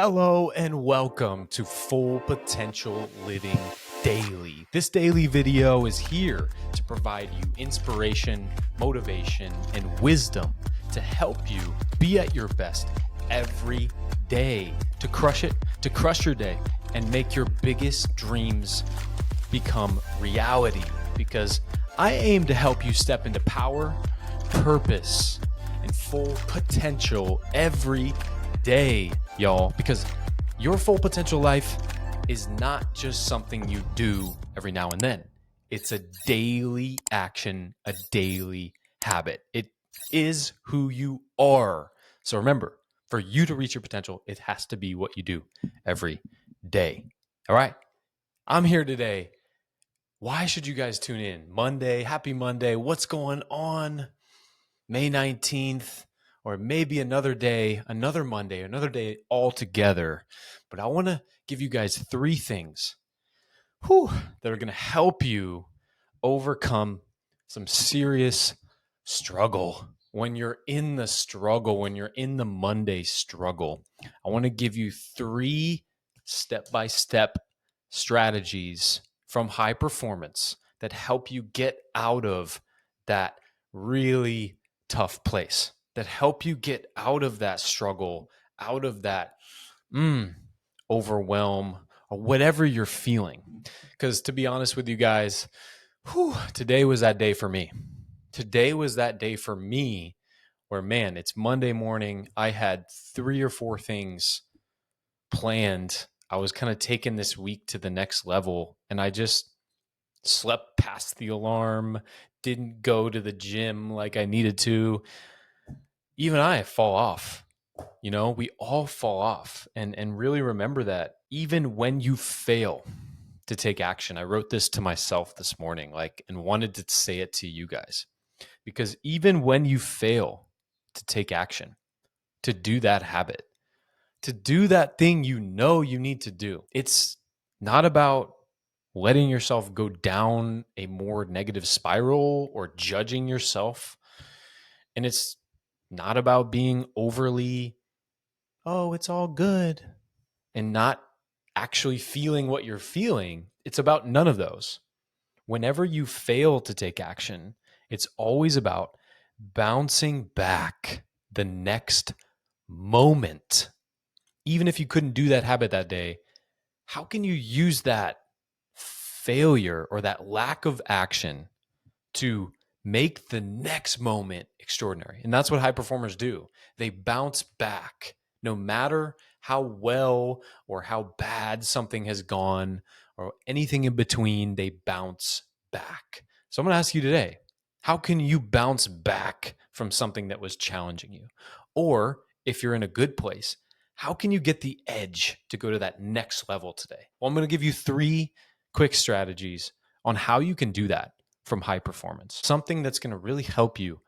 Hello and welcome to Full Potential Living Daily. This daily video is here to provide you inspiration, motivation, and wisdom to help you be at your best every day, to crush it, to crush your day, and make your biggest dreams become reality. Because I aim to help you step into power, purpose, and full potential every day, y'all, because your full potential life is not just something you do every now and then. It's a daily action, a daily habit. It is who you are. So remember, for you to reach your potential, it has to be what you do every day. All right. I'm here today. Why should you guys tune in? Monday, happy Monday. What's going on? May 19th. Or maybe another day, another Monday, another day altogether. But I want to give you guys three things that are going to help you overcome some serious struggle. When you're in the struggle, when you're in the Monday struggle, I want to give you three step-by-step strategies from high performance that help you get out of that really tough place, that help you get out of that struggle, out of that overwhelm, or whatever you're feeling. Because to be honest with you guys, today was that day for me. Today was that day for me where, man, it's Monday morning. I had 3 or 4 things planned. I was kind of taking this week to the next level, and I just slept past the alarm, didn't go to the gym like I needed to. Even I fall off. You know, we all fall off, and really remember that even when you fail to take action. I wrote this to myself this morning, and wanted to say it to you guys, because even when you fail to take action, to do that habit, to do that thing you know you need to do, it's not about letting yourself go down a more negative spiral or judging yourself. And it's not about being overly, oh, it's all good, and not actually feeling what you're feeling. It's about none of those. Whenever you fail to take action, it's always about bouncing back the next moment. Even if you couldn't do that habit that day, how can you use that failure or that lack of action to make the next moment extraordinary? And that's what high performers do. They bounce back no matter how well or how bad something has gone or anything in between. They bounce back. So I'm going to ask you today, how can you bounce back from something that was challenging you? Or if you're in a good place, how can you get the edge to go to that next level today? Well, I'm going to give you 3 quick strategies on how you can do that from high performance. Something that's going to really help you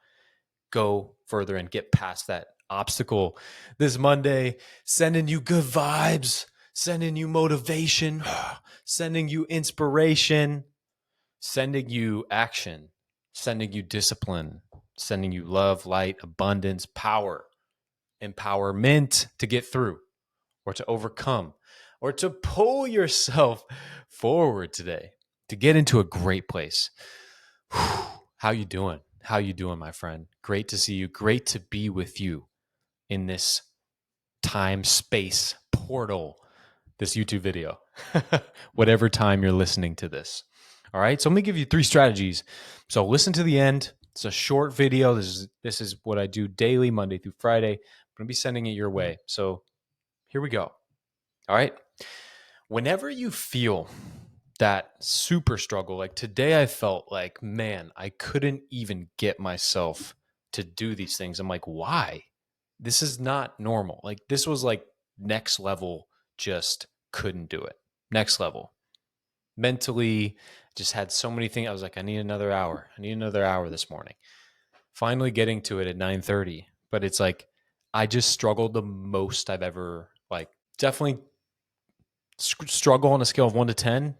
go further and get past that obstacle this Monday, sending you good vibes, sending you motivation, sending you inspiration, sending you action, sending you discipline, sending you love, light, abundance, power, empowerment to get through or to overcome or to pull yourself forward today to get into a great place. How you doing? How you doing, my friend? Great to see you. Great to be with you in this time space portal, this YouTube video, whatever time you're listening to this. All right. So I'm going to give you 3 strategies. So listen to the end. It's a short video. This is what I do daily, Monday through Friday. I'm going to be sending it your way. So here we go. All right. Whenever you feel that super struggle, like today I felt like, man, I couldn't even get myself to do these things. I'm like, why? This is not normal. Like this was like next level, just couldn't do it. Next level. Mentally, just had so many things. I was like, I need another hour. I need another hour this morning. Finally getting to it at 9:30. But it's like, I just struggled the most I've ever, definitely struggle on a scale of 1 to 10,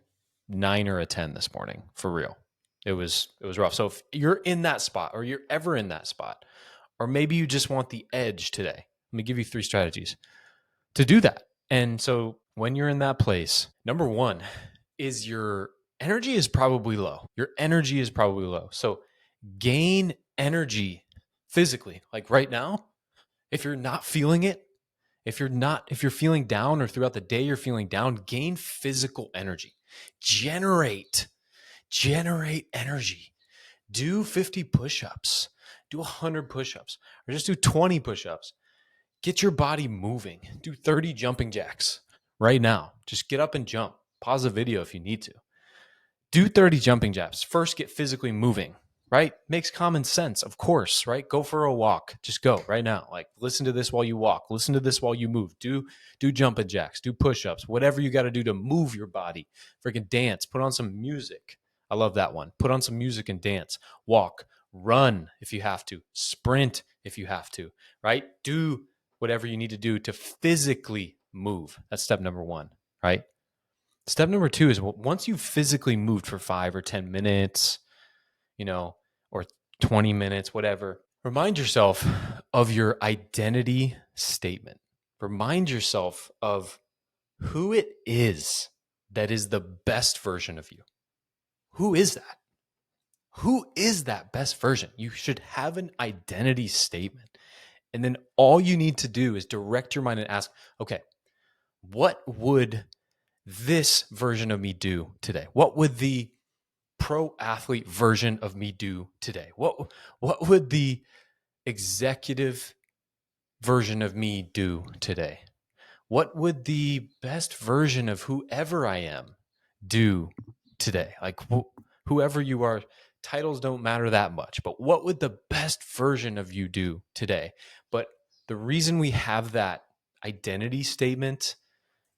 9 or a 10 this morning, for real. It was rough. So if you're in that spot, or you're ever in that spot, or maybe you just want the edge today, let me give you 3 strategies to do that. And so when you're in that place, number one is your energy is probably low. Your energy is probably low. So gain energy physically. Like right now, if you're not feeling it, if you're feeling down or throughout the day you're feeling down, gain physical energy. Generate energy. Do 50 push-ups. Do 100 push-ups or just do 20 push-ups. Get your body moving. Do 30 jumping jacks right now. Just get up and jump. Pause the video if you need to. Do 30 jumping jacks. First, get physically moving, right? Makes common sense, of course, right? Go for a walk. Just go right now. Like listen to this while you walk. Listen to this while you move. Do jumping jacks. Do push-ups. Whatever you got to do to move your body. Freaking dance. Put on some music. I love that one. Put on some music and dance. Walk. Run if you have to. Sprint if you have to, right? Do whatever you need to do to physically move. That's step number one, right? Step number two is once you've physically moved for 5 or 10 minutes, or 20 minutes, whatever, remind yourself of your identity statement. Remind yourself of who it is that is the best version of you. Who is that? Who is that best version? You should have an identity statement. And then all you need to do is direct your mind and ask, okay, what would this version of me do today? What would the pro athlete version of me do today? What would the executive version of me do today? What would the best version of whoever I am do today? Like whoever you are, titles don't matter that much, but what would the best version of you do today? But the reason we have that identity statement,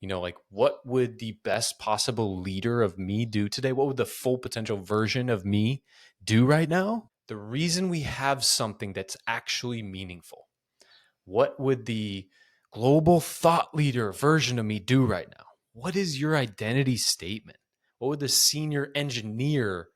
like what would the best possible leader of me do today? What would the full potential version of me do right now? The reason we have something that's actually meaningful. What would the global thought leader version of me do right now? What is your identity statement? What would the senior engineer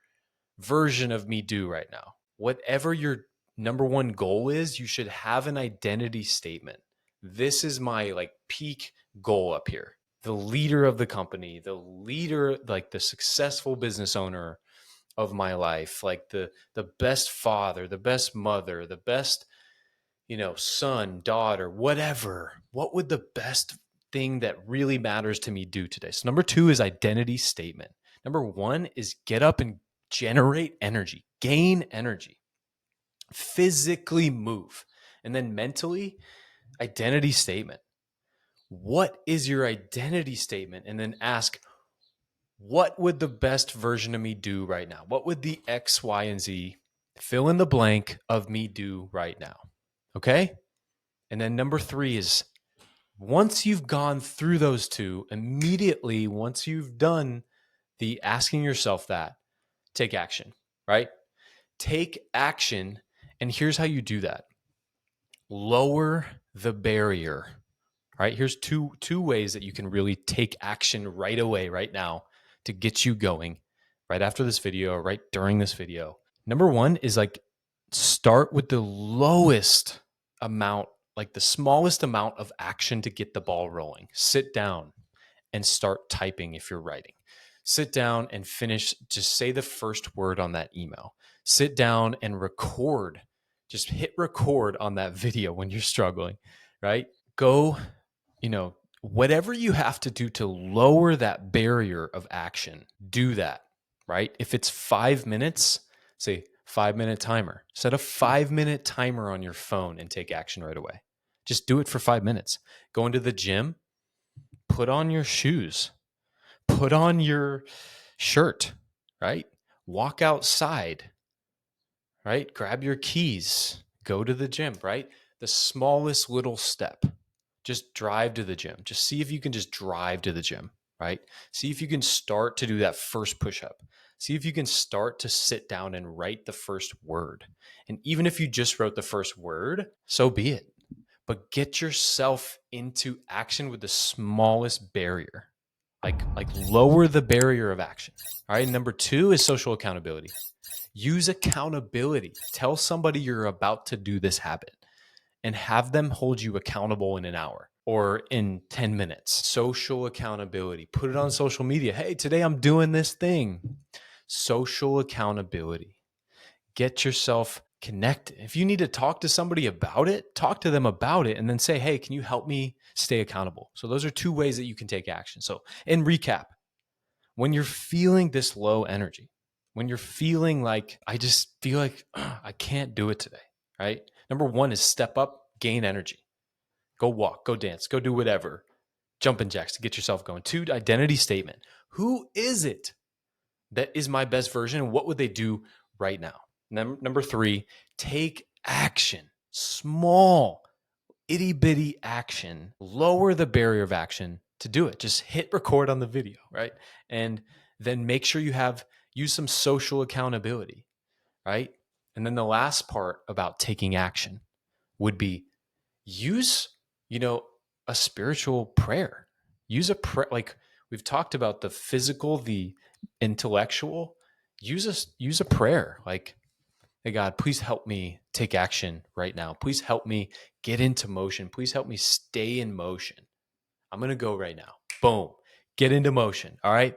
version of me do right now? Whatever your number one goal is, you should have an identity statement. This is my peak goal up here. The leader of the company, the leader, like the successful business owner of my life, like the best father, the best mother, the best, son, daughter, whatever. What would the best thing that really matters to me do today? So number two is identity statement. Number one is get up and generate energy, gain energy, physically move. And then mentally, identity statement. What is your identity statement? And then ask, what would the best version of me do right now? What would the X, Y, and Z fill in the blank of me do right now? Okay? And then number three is once you've gone through those two, immediately once you've done the asking yourself that, take action, right? Take action. And here's how you do that. Lower the barrier. Right? Here's two ways that you can really take action right away, right now, to get you going right after this video or right during this video. Number one is start with the lowest amount, like the smallest amount of action to get the ball rolling. Sit down and start typing if you're writing. Sit down and finish, just say the first word on that email. Sit down and record. Just hit record on that video when you're struggling, right? Go, whatever you have to do to lower that barrier of action, do that, right? If it's 5 minutes, say 5-minute timer. Set a 5-minute timer on your phone and take action right away. Just do it for 5 minutes. Go into the gym, put on your shoes, put on your shirt, right? Walk outside, right? Grab your keys, go to the gym, right? The smallest little step. Just drive to the gym. Just see if you can just drive to the gym, right? See if you can start to do that first push-up. See if you can start to sit down and write the first word. And even if you just wrote the first word, so be it. But get yourself into action with the smallest barrier. Like lower the barrier of action. All right. Number two is social accountability. Use accountability. Tell somebody you're about to do this habit and have them hold you accountable in an hour. or in 10 minutes. Social accountability. Put it on social media. Hey, today I'm doing this thing. Social accountability. Get yourself connected. If you need to talk to somebody about it, talk to them about it and then say, hey, can you help me stay accountable? So those are 2 ways that you can take action. So in recap, when you're feeling this low energy, when you're feeling like, I just feel like I can't do it today, right? Number 1 is step up, gain energy. Go walk, go dance, go do whatever. Jumping jacks to get yourself going. 2, identity statement. Who is it that is my best version? And what would they do right now? Number 3, take action. Small, itty bitty action. Lower the barrier of action to do it. Just hit record on the video, right? And then make sure you use some social accountability, right? And then the last part about taking action would be use, a spiritual prayer. Use a prayer. Like we've talked about the physical, the intellectual. Use a prayer. Like, hey God, please help me take action right now. Please help me get into motion. Please help me stay in motion. I'm going to go right now. Boom. Get into motion. All right.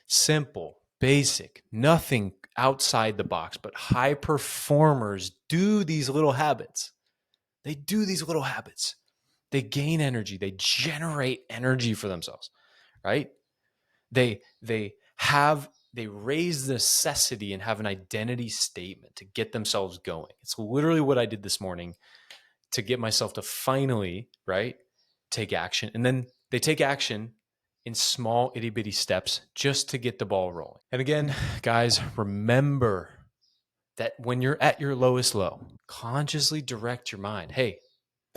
Simple, basic, nothing outside the box, but high performers do these little habits. They do these little habits. They gain energy. They generate energy for themselves, right? They raise the necessity and have an identity statement to get themselves going. It's literally what I did this morning to get myself to finally, right, take action. And then they take action in small itty bitty steps just to get the ball rolling. And again, guys, remember that when you're at your lowest low, consciously direct your mind. Hey,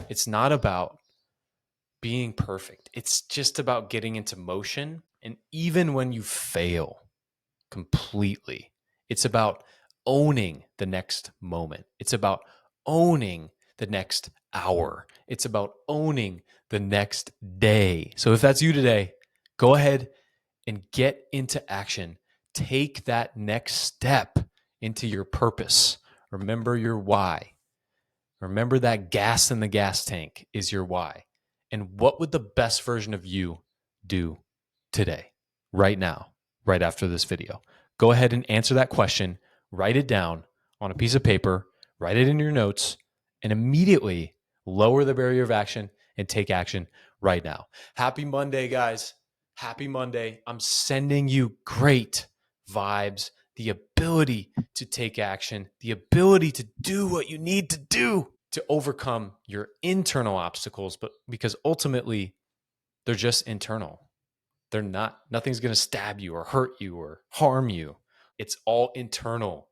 it's not about being perfect. It's just about getting into motion. And even when you fail completely, it's about owning the next moment. It's about owning the next hour. It's about owning the next day. So if that's you today, go ahead and get into action. Take that next step into your purpose. Remember your why. Remember that gas in the gas tank is your why. And what would the best version of you do today, right now, right after this video? Go ahead and answer that question. Write it down on a piece of paper, write it in your notes, and immediately lower the barrier of action and take action right now. Happy Monday, guys. Happy Monday. I'm sending you great vibes, the ability to take action, the ability to do what you need to do to overcome your internal obstacles, but because ultimately they're just internal. Nothing's going to stab you or hurt you or harm you. It's all internal.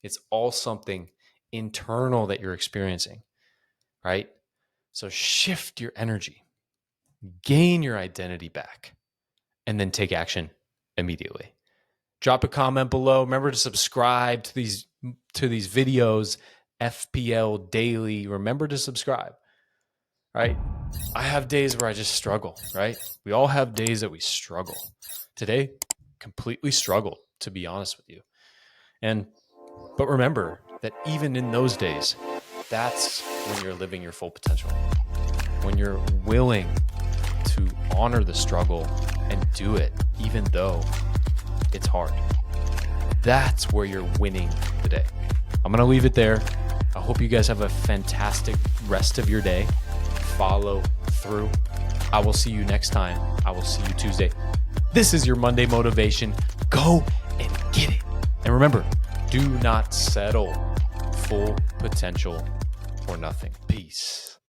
It's all something internal that you're experiencing, right? So shift your energy, gain your identity back, and then take action immediately. Drop a comment below. Remember to subscribe to these videos, FPL Daily. Remember to subscribe, right? I have days where I just struggle, right? We all have days that we struggle. Today, completely struggled, to be honest with you. But remember that even in those days, that's when you're living your full potential. When you're willing to honor the struggle and do it, even though it's hard. That's where you're winning the day. I'm going to leave it there. I hope you guys have a fantastic rest of your day. Follow through. I will see you next time. I will see you Tuesday. This is your Monday motivation. Go and get it. And remember, do not settle. Full potential or nothing. Peace.